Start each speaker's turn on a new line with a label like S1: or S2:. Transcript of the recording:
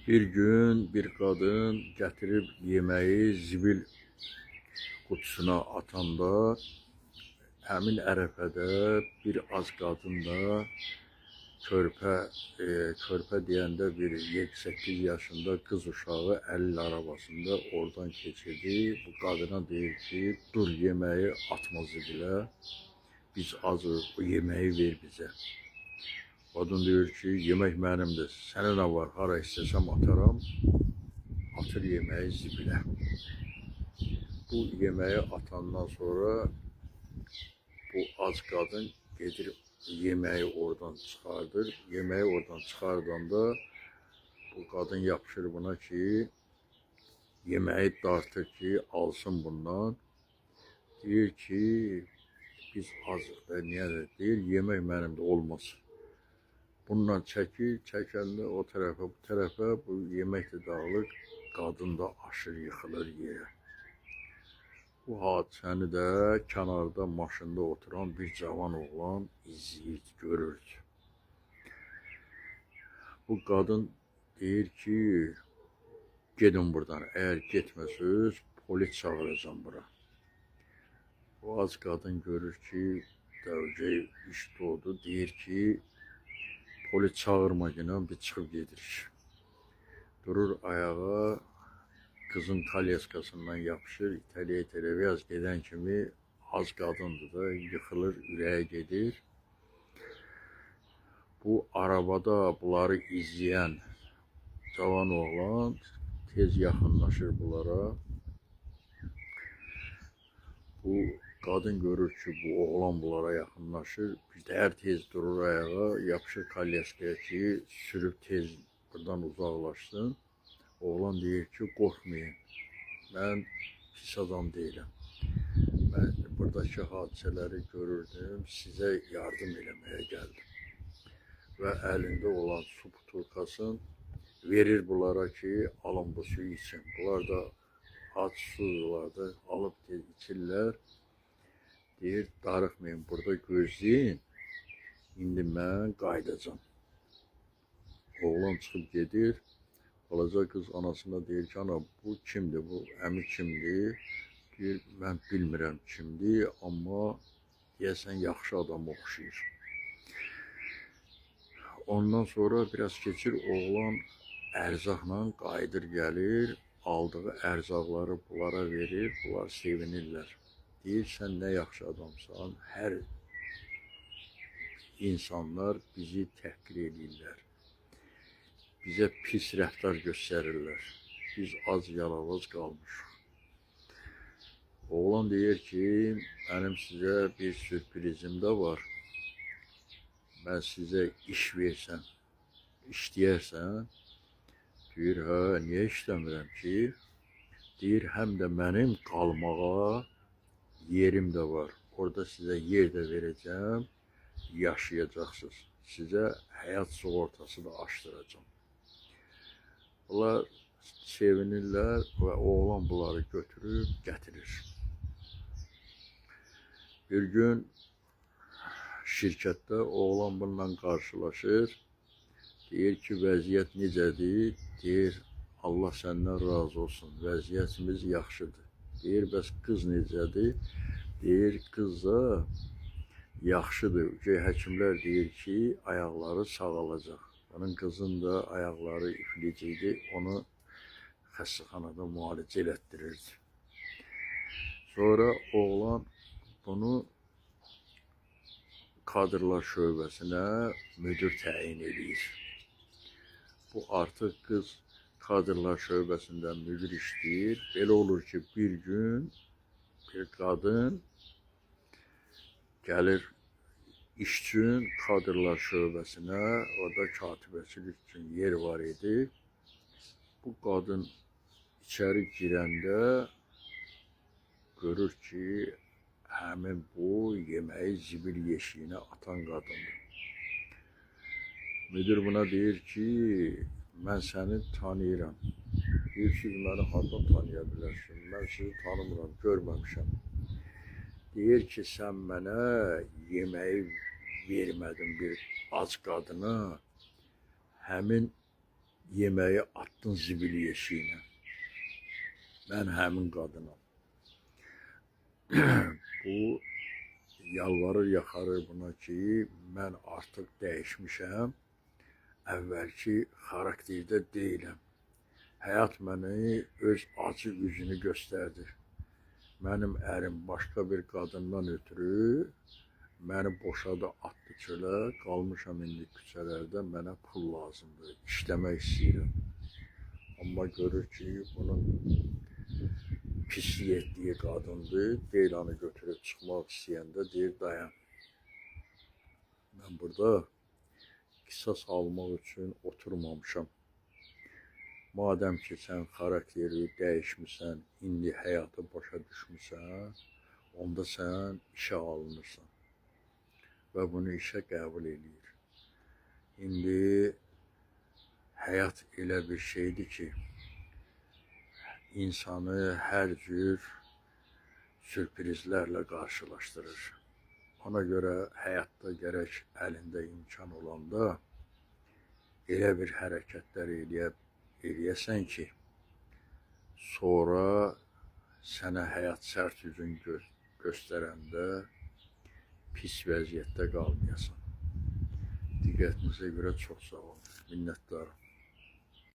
S1: Bir gün bir kadın getirip yemeği zibil kutusuna atanda həmin ərəfədə bir az qadın da körpə deyəndə bir 7-8 yaşında qız uşağı əlil arabasında oradan keçirdi. Bu qadına deyir ki, dur yemeği atma zibilə, biz azıq, o yemeği ver bizə. Qadın diyor ki, yemək mənimdir, sənə nə var, hara istəsəm ataram, atır yemeği zibilə. Bu yemeği atandan sonra bu az kadın gelir yemeği oradan çıkardır. Yemeği oradan çıkardığında bu kadın yapışır buna ki, yemeği dartır ki, alsın bundan. Deyir ki, biz azıq da, niyə də? Deyir, yemək mənimdə olmaz. Bundan çəkir, çəkəndə o tərəfə, bu tərəfə, bu yemək də dağılır, qadın da aşır, yıxılır yerə. Bu hadisəni də kənarda maşında oturan bir cavan oğlan izləyir, görür. Bu qadın deyir ki, gedin buradan, eğer getməsiniz, polis çağıracağım bura. Bu az qadın görür ki, dəvcəy iş doğdu, deyir ki, polis çağırma yine, bir çıxıb gedirik. Durur ayağa, kızın talyaskasından yapışır, itəliyə biraz geden kimi az qadındır da, yıxılır, ürəyə gedir. Bu arabada bunları izleyen cavan oğlan tez yaxınlaşır bunlara. Bu kadın görür ki, bu oğlan bunlara yaxınlaşır. Bir də tez durur ayağa, yapışır kalyaskaya ki, sürüb tez buradan uzaqlaşsın. Oğlan deyir ki, qorxmayın, mən pis adam deyiləm. Mən buradakı hadisələri görürdüm, sizə yardım eləməyə gəldim. Və əlində olan su butulkasını verir bunlara ki, alın bu suyu için. Bunlar da aç sulardır, alıp içirlər. Deyir, darıxmayın, burada gözləyin, indi mən qaydacam. Oğlan çıxıb gedir. Balaca kız anasına deyir ki, ana bu kimdir, bu əmi kimdir? Deyir, mən bilmirəm kimdir, amma deyəsən yaxşı adam oxşayır. Ondan sonra biraz keçir, oğlan ərzaqla qayıdır gəlir, aldığı ərzaqları bunlara verir, bunlar sevinirlər. Deyir, sən nə yaxşı adamsan, hər insanlar bizi təhqir edirlər. Bize pis rəftar göstərirlər. Biz az yalavac qalmışıq. Oğlan deyir ki, benim size bir sürprizim de var. Ben size iş versəm, işləyərsən. Deyir, hə, niyə işləmirəm ki? Deyir, həm də mənim qalmağa yerim de var. Orada size yer de verəcəm, yaşayacaqsınız. Size həyat sığortası da açdıracağım. Bunlar sevinirlər və oğlan bunları götürüb gətirir. Bir gün şirkətdə oğlan bununla qarşılaşır. Deyir ki, vəziyyət necədir? Deyir, Allah səndən razı olsun, vəziyyətimiz yaxşıdır. Deyir, bəs qız necədir? Deyir, qız da yaxşıdır. Həkimlər deyir ki, ayaqları sağalacaq. Onun kızın da ayakları üfleyiciydi. Onu xəstəxanada müalicə elətdirirdi. Sonra oğlan bunu kadrlar şöbəsinə müdür təyin edir. Bu artıq kız kadrlar şöbəsində müdür işləyir. Belə olur ki, bir gün bir kadın gəlir İş üçün kadrlar şöbəsinə, orada katibəçilik üçün yer var idi. Bu kadın içeri girəndə görür ki, həmin bu yeməyi zibil yeşiyinə atan qadındır. Müdür buna deyir ki, mən səni tanıyıram. Deyir, siz məni hardan tanıya bilərsiniz? Mən sizi tanımıram, görməmişəm. Deyir ki, sən mənə yeməyi vermədin bir ac qadına, həmin yeməyi atdın zibil yeşiyinə. Mən həmin qadınam. Bu yalvarır, yaxarır buna ki, mən artıq dəyişmişəm, əvvəlki xarakterdə deyiləm. Həyat məni öz acı üzünü göstərdi. Mənim ərim başqa bir qadından ötürü məni boşadı, atdı çölə, qalmışam indi küçələrdə, mənə pul lazımdır, işləmək istəyirəm. Amma görür ki, bunun pislik etdiyi qadındır, Deylanı götürüb çıxmaq istəyəndə deyir, dayan. Mən burada qisas almaq üçün oturmamışam. Madəm ki, sən xarakteri dəyişmişsən, indi həyatı başa düşmüsən, onda sən işə alınırsan və bunu işə qəbul edir. İndi həyat elə bir şeydir ki, insanı hər cür sürprizlərlə qarşılaşdırır. Ona görə həyatda gərək əlində imkan olanda elə bir hərəkətlər eləyəsən ki, sonra sənə həyat sərt üzün göstərəndə pis vəziyyətdə qalmayasan. Diqqətinizə görə çox sağ olun. Minnətdarım.